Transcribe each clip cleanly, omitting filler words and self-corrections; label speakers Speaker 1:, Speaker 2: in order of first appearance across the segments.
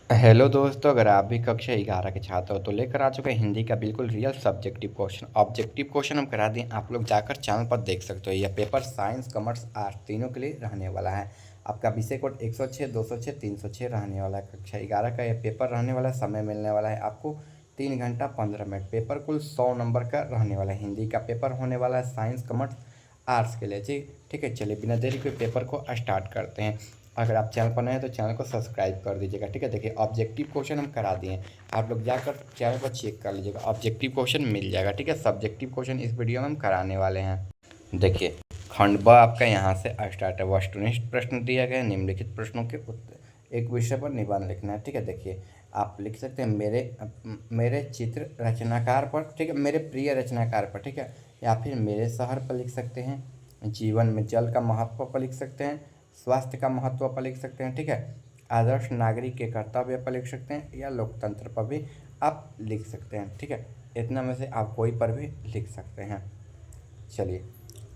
Speaker 1: Hello दोस्तों, अगर आप भी कक्षा 11 के छात्र हो तो लेकर आ चुके हैं हिंदी का बिल्कुल real subjective question. Objective question हम करा दें, आप लोग जाकर चैनल पर देख सकते हो। यह पेपर साइंस, कॉमर्स, आर्ट्स तीनों के लिए रहने वाला है। आपका विषय कोड 106, 206, 306 रहने वाला है। कक्षा 11 का यह पेपर रहने वाला है। समय मिलने वाला है आपको 3 घंटा 15 मिनट। पेपर कुल 100 नंबर का रहने वाला है। हिंदी का पेपर होने वाला है, साइंस, कॉमर्स, आर्ट्स के लिए। जी ठीक है, चलिए बिना देरी के पेपर को स्टार्ट करते हैं। अगर आप चैनल पर नए हैं तो चैनल को सब्सक्राइब कर दीजिएगा। ठीक है, देखिए ऑब्जेक्टिव क्वेश्चन हम करा दिए हैं। आप लोग जाकर चैनल पर चेक कर लीजिएगा, ऑब्जेक्टिव क्वेश्चन मिल जाएगा। ठीक है, सब्जेक्टिव क्वेश्चन इस वीडियो में हम कराने वाले हैं। देखिए खंड ब आपका यहाँ से स्टार्ट है। वस्तुनिष्ठ प्रश्न दिया गया है। निम्नलिखित प्रश्नों के उत्तर, एक विषय पर निबंध लिखना है। ठीक है, देखिए आप लिख सकते हैं मेरे चित्र रचनाकार पर। ठीक है, मेरे प्रिय रचनाकार पर। ठीक है, या फिर मेरे शहर पर लिख सकते हैं। जीवन में जल का महत्व पर लिख सकते हैं। स्वास्थ्य का महत्व पर लिख सकते हैं। ठीक है, आदर्श नागरिक के कर्तव्य पर लिख सकते हैं, या लोकतंत्र पर भी आप लिख सकते हैं। ठीक है, इतना में से आप कोई पर भी लिख सकते हैं। चलिए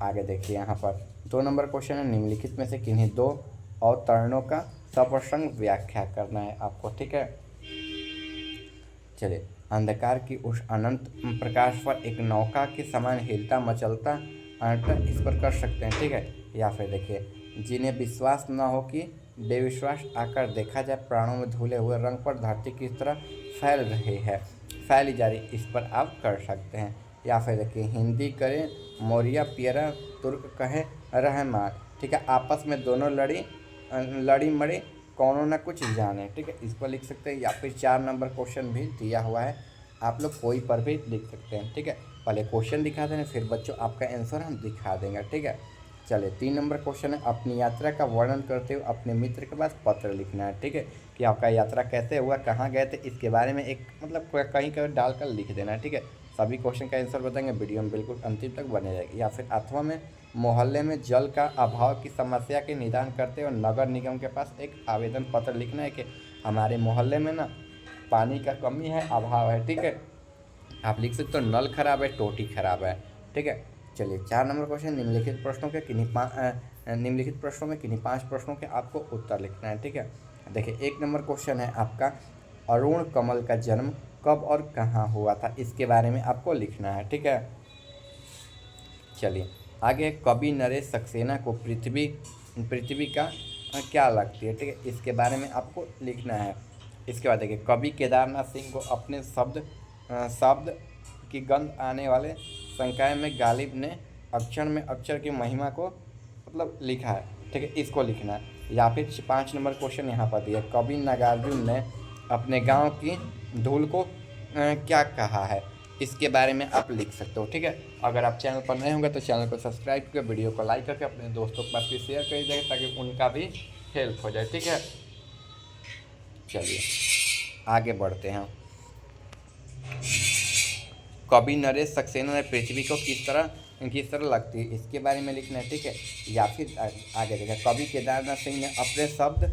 Speaker 1: आगे देखिए, यहाँ पर 2 नंबर क्वेश्चन है। निम्नलिखित में से किन्हीं दो अवतरणों का सप्रसंग व्याख्या करना है आपको। ठीक है, चलिए अंधकार की उस अनंत प्रकाश पर एक नौका के समान हिलता मचलता अनटन इस पर कर सकते हैं। ठीक है, या फिर देखिए जिन्हें विश्वास न हो कि बेविश्वास आकर देखा जाए प्राणों में धुले हुए रंग पर धरती किस तरह फैल रही है, फैली जा रही, इस पर आप कर सकते हैं। या फिर देखिए हिंदी करें मोरिया पियरा, तुर्क कहे रहमान। ठीक है, आपस में दोनों लड़ी मड़ी, कौनों ना कुछ जाने। ठीक है, इस पर लिख सकते हैं। या फिर 4 नंबर क्वेश्चन भी दिया हुआ है, आप लोग कोई पर भी लिख सकते हैं। ठीक है, पहले क्वेश्चन दिखा देंगे, फिर बच्चों आपका आंसर हम दिखा देंगे। ठीक है, चलिए 3 नंबर क्वेश्चन है। अपनी यात्रा का वर्णन करते हुए अपने मित्र के पास पत्र लिखना है। ठीक है, कि आपका यात्रा कैसे हुआ, कहाँ गए थे, इसके बारे में एक मतलब कहीं कहीं डालकर लिख देना है। ठीक है, सभी क्वेश्चन का आंसर बताएंगे, वीडियो में बिल्कुल अंतिम तक बने रहेगी। या फिर अथवा में मोहल्ले में जल का अभाव की समस्या के निदान करते हुए नगर निगम के पास एक आवेदन पत्र लिखना है कि हमारे मोहल्ले में ना पानी का कमी है, अभाव है। ठीक है, आप लिख सकते हो नल खराब है, टोटी खराब है। ठीक है, चलिए 4 नंबर क्वेश्चन। निम्नलिखित प्रश्नों में किन्हीं 5 प्रश्नों के आपको उत्तर लिखना है। ठीक है, देखिए 1 नंबर क्वेश्चन है आपका, अरुण कमल का जन्म कब और कहाँ हुआ था, इसके बारे में आपको लिखना है। ठीक है, चलिए आगे, कवि नरेश सक्सेना को पृथ्वी पृथ्वी का क्या लगती है। ठीक है, इसके बारे में आपको लिखना है। इसके बाद देखिए कवि केदारनाथ सिंह को अपने शब्द की गंध आने वाले संकाय में गालिब ने अक्षर में अक्षर की महिमा को मतलब लिखा है। ठीक है, इसको लिखना है। या फिर 5 नंबर क्वेश्चन यहाँ पर दिया, कवि नागार्जुन ने अपने गांव की धूल को क्या कहा है, इसके बारे में आप लिख सकते हो। ठीक है, अगर आप चैनल पर नए होंगे तो चैनल को सब्सक्राइब करके वीडियो को लाइक करके अपने दोस्तों के पास भी शेयर कर दीजिएगा, ताकि उनका भी हेल्प हो जाए। ठीक है, चलिए आगे बढ़ते हैं। कवि नरेश सक्सेना ने पृथ्वी को किस तरह लगती है, इसके बारे में लिखना है। ठीक है, या फिर आगे देखा, कवि केदारनाथ सिंह ने अपने शब्द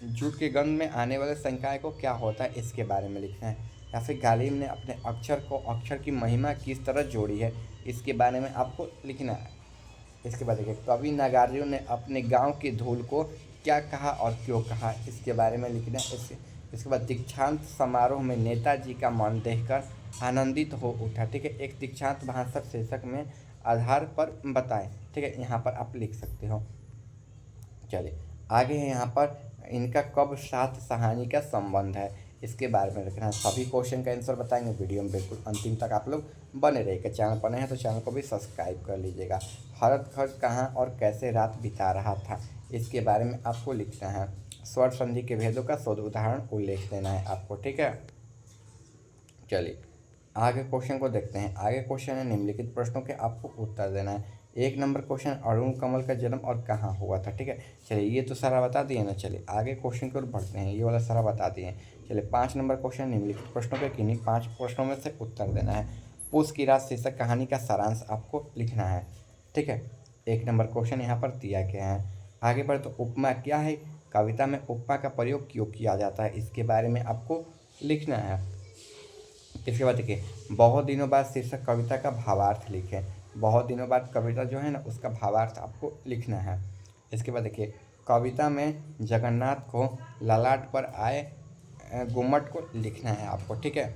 Speaker 1: जूट के गंध में आने वाले संकाय को क्या होता है, इसके बारे में लिखना है। या फिर गालिब ने अपने अक्षर की महिमा किस तरह जोड़ी है, इसके बारे में आपको लिखना है। इसके बाद देखिए, कवि नागार्जुन ने अपने गांव की धूल को क्या कहा और क्यों कहा, इसके बारे में लिखना है। इसके बाद दीक्षांत समारोह में नेताजी का मन देखकर आनंदित हो उठा। ठीक है, एक दीक्षांत भाषण शीर्षक में आधार पर बताएं। ठीक है, यहाँ पर आप लिख सकते हो। चलिए आगे है, यहाँ पर इनका कब साथ सहानी का संबंध है, इसके बारे में लिखना है। सभी क्वेश्चन का आंसर बताएंगे, वीडियो में बिल्कुल अंतिम तक आप लोग बने रहेगा। चैनल पर नए हैं तो चैनल को भी सब्सक्राइब कर लीजिएगा। हरत खर्च कहाँ और कैसे रात बिता रहा था, इसके बारे में आपको लिखना है। स्वर संधि के भेदों का शोध उदाहरण उल्लेख देना है आपको। ठीक है, चलिए आगे क्वेश्चन को देखते हैं। आगे क्वेश्चन है, निम्नलिखित प्रश्नों के आपको उत्तर देना है। 1 नंबर क्वेश्चन, अरुण कमल का जन्म और कहाँ हुआ था। ठीक है, चलिए ये तो सारा बता दिए ना। चलिए आगे क्वेश्चन की ओर बढ़ते हैं, ये वाला सारा बता दिए। चलिए 5 नंबर क्वेश्चन, निम्नलिखित प्रश्नों के किन्हीं 5 प्रश्नों में से उत्तर देना है। पूस की रात शीर्षक कहानी का सारांश आपको लिखना है। ठीक है, 1 नंबर क्वेश्चन यहाँ पर दिया गया है। आगे बढ़े तो उपमा क्या है, कविता में उपमा का प्रयोग क्यों किया जाता है, इसके बारे में आपको लिखना है। इसके बाद देखिए, बहुत दिनों बाद शीर्षक कविता का भावार्थ लिखें। बहुत दिनों बाद कविता जो है ना, उसका भावार्थ आपको लिखना है। इसके बाद देखिए, कविता में जगन्नाथ को ललाट पर आए गुम्मट को लिखना है आपको, ठीक है।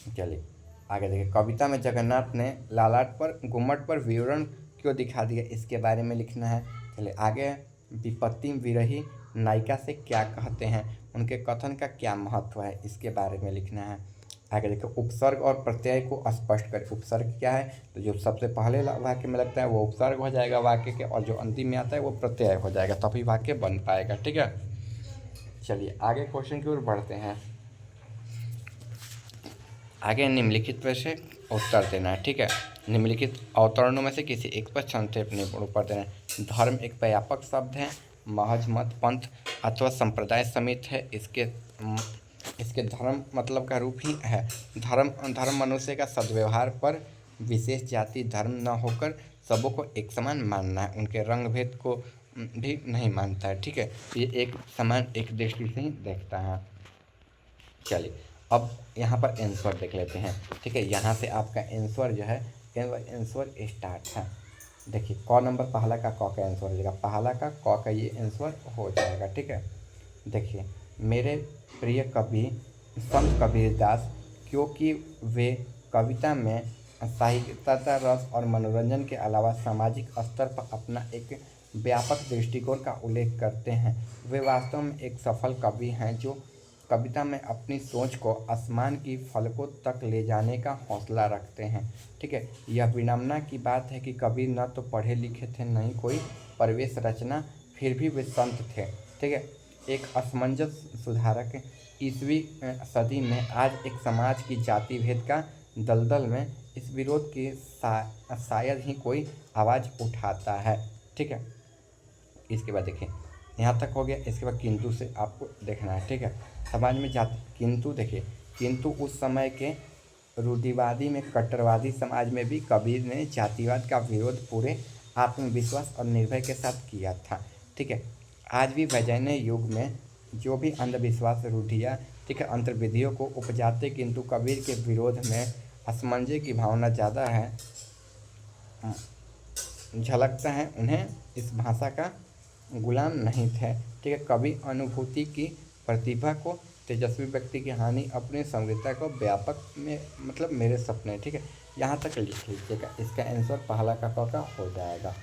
Speaker 1: चलिए आगे देखिए, कविता में जगन्नाथ ने लालाट पर गुम्मट पर विवरण क्यों दिखा दिया, इसके बारे में लिखना है। चलिए आगे, विपत्ति विरही नायिका से क्या कहते हैं, उनके कथन का क्या महत्व है, इसके बारे में लिखना है। आगे देखिए, उपसर्ग और प्रत्यय को स्पष्ट करें। उपसर्ग क्या है, तो जो सबसे पहले वाक्य में लगता है वो उपसर्ग हो जाएगा वाक्य के, और जो अंतिम में आता है वो प्रत्यय हो जाएगा, तभी वाक्य बन पाएगा, ठीक है। चलिए आगे क्वेश्चन की ओर बढ़ते हैं। आगे निम्नलिखित पर से उत्तर देना है, ठीक है। निम्नलिखित अवतरणों में से किसी एक पर संक्षेप निरूपण पर देना है। धर्म एक व्यापक शब्द है, महज मत, पंथ अथवा संप्रदाय समित है। इसके धर्म मतलब का रूप ही है। धर्म मनुष्य का सद्व्यवहार पर विशेष जाति धर्म न होकर सबों को एक समान मानना है, उनके रंग भेद को भी नहीं मानता है, ठीक है। ये एक समान एक दृष्टि से ही देखता है। चलिए अब यहाँ पर आंसर देख लेते हैं, ठीक है। यहाँ से आपका आंसर जो है आंसर स्टार्ट है। देखिए क नंबर पहला का क का आंसर हो जाएगा, पहला का क का ये आंसर हो जाएगा, ठीक है। देखिए, मेरे प्रिय कवि संत कबीरदास, क्योंकि वे कविता में साहित्यता रस और मनोरंजन के अलावा सामाजिक स्तर पर अपना एक व्यापक दृष्टिकोण का उल्लेख करते हैं। वे वास्तव में एक सफल कवि हैं जो कविता में अपनी सोच को आसमान की फलकों तक ले जाने का हौसला रखते हैं, ठीक है। यह विडंबना की बात है कि कबीर न तो पढ़े लिखे थे, न ही कोई प्रवेश रचना, फिर भी वे संत थे, ठीक है। एक असमंजस सुधारक 20वीं सदी में आज एक समाज की जाति भेद का दलदल में इस विरोध की शायद ही कोई आवाज़ उठाता है, ठीक है। इसके बाद देखिए, यहाँ तक हो गया। इसके बाद किंतु से आपको देखना है, ठीक है। समाज में जाति, किंतु देखिए, किंतु उस समय के रूढ़िवादी में कट्टरवादी समाज में भी कबीर ने जातिवाद का विरोध पूरे आत्मविश्वास और निर्भय के साथ किया था, ठीक है। आज भी वैज्ञानिक युग में जो भी अंधविश्वास रूढ़ियाँ, ठीक है, अंतर्विधियों को उपजाते, किंतु कबीर के विरोध में असमंजस की भावना ज़्यादा है, झलकता है। उन्हें इस भाषा का गुलाम नहीं थे, ठीक है। कवि अनुभूति की प्रतिभा को, तेजस्वी व्यक्ति की हानि, अपनी समृद्धता को व्यापक में मतलब मेरे सपने, ठीक है। यहाँ तक लिख लीजिएगा। इसका आंसर पहला का हो जाएगा।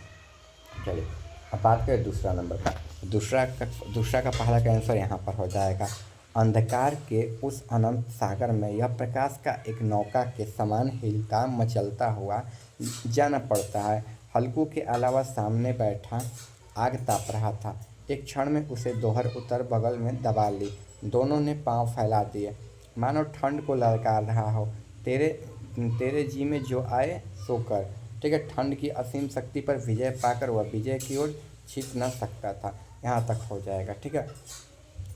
Speaker 1: चलिए अब बात करें दूसरा नंबर का। दूसरा का पहला का आंसर यहाँ पर हो जाएगा। अंधकार के उस अनंत सागर में यह प्रकाश का एक नौका के समान हिलता मचलता हुआ जाना पड़ता है। हल्कू के अलावा सामने बैठा आग ताप रहा था। एक क्षण में उसे दोहर उतर बगल में दबा ली। दोनों ने पांव फैला दिए, मानो ठंड को ललकार रहा हो। तेरे जी में जो आए सो कर, ठीक है। ठंड की असीम शक्ति पर विजय पाकर वह विजय की ओर छिप न सकता था। यहाँ तक हो जाएगा, ठीक है।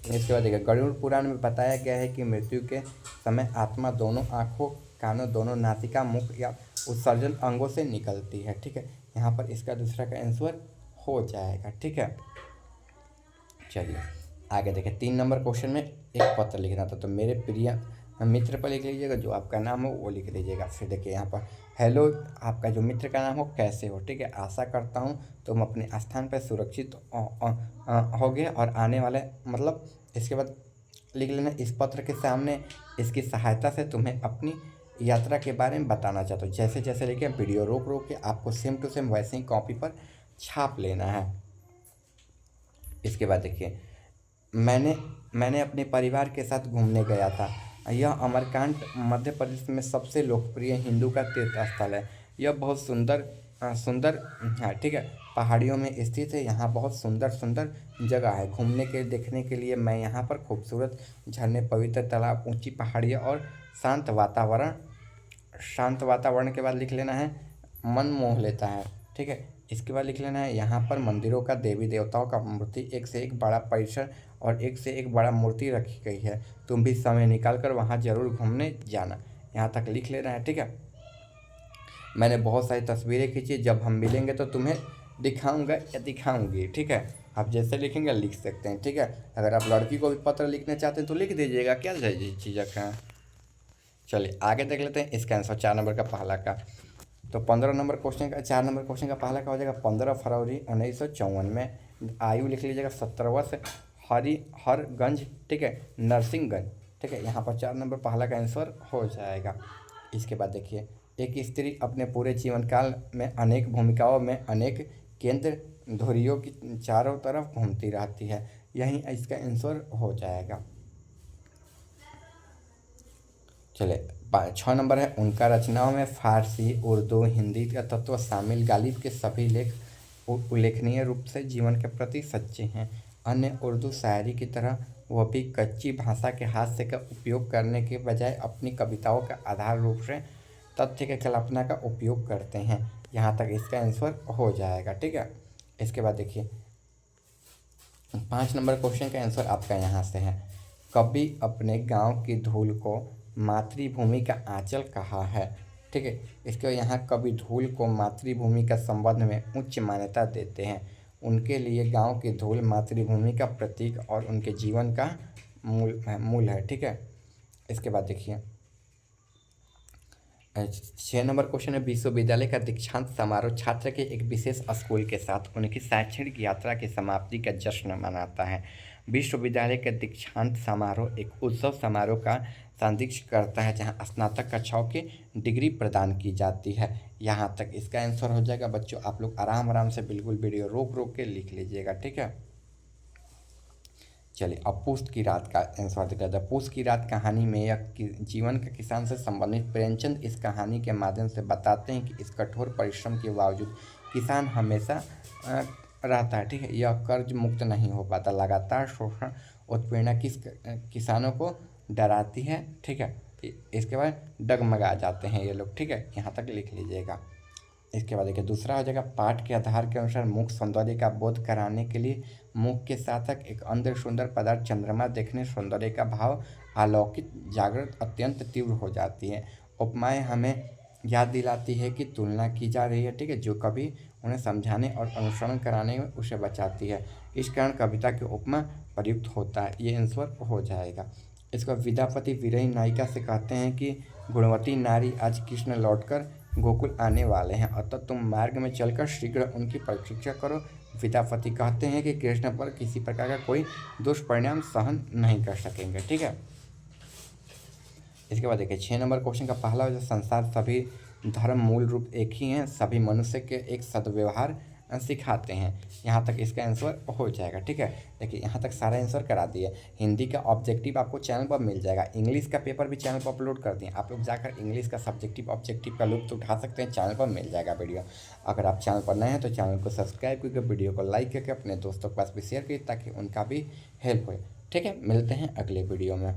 Speaker 1: इसके बाद देखिए, गरुड़ पुराण में बताया गया है कि मृत्यु के समय आत्मा दोनों आँखों, कानों, दोनों नासिका, मुख या उत्सर्जन अंगों से निकलती है, ठीक है। यहाँ पर इसका दूसरा का आंसर हो जाएगा, ठीक है। चलिए आगे देखिए, 3 नंबर क्वेश्चन में एक पत्र लिखना था, तो मेरे प्रिय मित्र पर लिख लीजिएगा, जो आपका नाम हो वो लिख लीजिएगा। फिर देखिए यहाँ पर हेलो, आपका जो मित्र का नाम हो, कैसे हो, ठीक है। आशा करता हूँ तुम अपने स्थान पर सुरक्षित होगे और आने वाले मतलब इसके बाद लिख लेना, इस पत्र के सामने इसकी सहायता से तुम्हें अपनी यात्रा के बारे में बताना चाहता हूँ। जैसे जैसे लिखे वीडियो रोक के आपको सेम टू सेम वैसे ही कॉपी पर छाप लेना है। इसके बाद देखिए, मैंने अपने परिवार के साथ घूमने गया था। यह अमरकांट मध्य प्रदेश में सबसे लोकप्रिय हिंदू का तीर्थ स्थल है। यह बहुत सुंदर है, ठीक है, पहाड़ियों में स्थित है। यहाँ बहुत सुंदर जगह है घूमने के देखने के लिए। मैं यहाँ पर खूबसूरत झरने, पवित्र तालाब, ऊंची पहाड़ियाँ और शांत वातावरण के बाद लिख लेना है मन मोह लेता है, ठीक है। इसके बाद लिख लेना है यहाँ पर मंदिरों का, देवी देवताओं का मूर्ति, एक से एक बड़ा परिसर और एक से एक बड़ा मूर्ति रखी गई है। तुम भी समय निकाल कर वहाँ ज़रूर घूमने जाना। यहाँ तक लिख लेना है, ठीक है। मैंने बहुत सारी तस्वीरें खींची, जब हम मिलेंगे तो तुम्हें दिखाऊंगा या दिखाऊंगी, ठीक है। आप जैसे लिखेंगे लिख सकते हैं, ठीक है। अगर आप लड़की को भी पत्र लिखना चाहते हैं तो लिख दीजिएगा, क्या झिझक है। चलिए आगे देख लेते हैं इसका आंसर 4 नंबर का पहला का। तो 15 नंबर क्वेश्चन का 4 नंबर क्वेश्चन का पहला का हो जाएगा 15 फरवरी 1954 में। आयु लिख लीजिएगा 17 वर्ष। हरगंज, ठीक है, नरसिंहगंज, ठीक है। यहाँ पर 4 नंबर पहला का आंसर हो जाएगा। इसके बाद देखिए, एक स्त्री अपने पूरे जीवन काल में अनेक भूमिकाओं में अनेक केंद्र धुरियों की चारों तरफ घूमती रहती है। यही इसका आंसर हो जाएगा। चले 6 नंबर है, उनका रचनाओं में फारसी, उर्दू, हिंदी का तत्व शामिल। गालिब के सभी लेख उल्लेखनीय रूप से जीवन के प्रति सच्चे हैं। अन्य उर्दू शायरी की तरह वह भी कच्ची भाषा के हास्य का उपयोग करने के बजाय अपनी कविताओं का आधार रूप से तथ्य के कल्पना का उपयोग करते हैं। यहाँ तक इसका आंसर हो जाएगा, ठीक है। इसके बाद देखिए 5 नंबर क्वेश्चन का आंसर आपका यहाँ से है, कभी अपने गांव की धूल को मातृभूमि का आंचल कहा है, ठीक है। इसके यहाँ कवि धूल को मातृभूमि का संबंध में उच्च मान्यता देते हैं। उनके लिए गांव की धूल मातृभूमि का प्रतीक और उनके जीवन का मूल है, ठीक है। इसके बाद देखिए 6 नंबर क्वेश्चन है, विश्वविद्यालय का दीक्षांत समारोह छात्र के एक विशेष स्कूल के साथ उनकी शैक्षणिक यात्रा की समाप्ति का जश्न मनाता है। विश्वविद्यालय का दीक्षांत समारोह एक उत्सव समारोह का संदर्भ करता है जहां स्नातक कक्षाओं की डिग्री प्रदान की जाती है। यहाँ तक इसका आंसर हो जाएगा। बच्चों आप लोग आराम आराम से बिल्कुल वीडियो रोक रोक के लिख लीजिएगा, ठीक है। चलिए अब पूस की रात का आंसर दिखा था। पूस की रात कहानी में यह जीवन के किसान से संबंधित प्रेमचंद इस कहानी के माध्यम से बताते हैं कि इस कठोर परिश्रम के बावजूद किसान हमेशा रहता है, ठीक है। यह कर्ज मुक्त नहीं हो पाता। लगातार शोषण उत्पीड़ना किसानों को डराती है, ठीक है। इसके बाद डगमगा जाते हैं ये लोग, ठीक है। यहाँ तक लिख लीजिएगा। इसके बाद देखिए दूसरा हो जाएगा, पाठ के आधार के अनुसार मुख सौंदर्य का बोध कराने के लिए मुख के साथ एक अंदर सुंदर पदार्थ चंद्रमा देखने सौंदर्य का भाव अलौकिक जागृत अत्यंत तीव्र हो जाती है। उपमाएं हमें याद दिलाती है कि तुलना की जा रही है, ठीक है, जो कभी उन्हें समझाने और अनुसरण कराने में उसे बचाती है। इस कारण कविता के उपमा प्रयुक्त होता है। ये आंसर हो जाएगा। इसका विद्यापति विरही नायिका से कहते हैं कि गुणवती नारी आज कृष्ण लौटकर गोकुल आने वाले हैं, अतः तुम मार्ग में चलकर शीघ्र उनकी प्रतीक्षा करो। विद्यापति कहते हैं कि कृष्ण पर किसी प्रकार का कोई दुष्परिणाम सहन नहीं कर सकेंगे, ठीक है। इसके बाद देखिए 6 नंबर क्वेश्चन का पहला हो, संसार सभी धर्म मूल रूप एक ही हैं, सभी मनुष्य के एक सद्व्यवहार सिखाते हैं। यहाँ तक इसका आंसर हो जाएगा, ठीक है। देखिए यहाँ तक सारा आंसर करा दिए। हिंदी का ऑब्जेक्टिव आपको चैनल पर मिल जाएगा। इंग्लिश का पेपर भी चैनल पर अपलोड कर दिए। आप लोग जाकर इंग्लिश का सब्जेक्टिव ऑब्जेक्टिव का लुत्फ उठा सकते हैं। चैनल पर मिल जाएगा वीडियो। अगर आप चैनल पर नए हैं तो चैनल को सब्सक्राइब करके वीडियो को लाइक करके अपने दोस्तों के पास भी शेयर करिए ताकि उनका भी हेल्प हो, ठीक है। मिलते हैं अगले वीडियो में।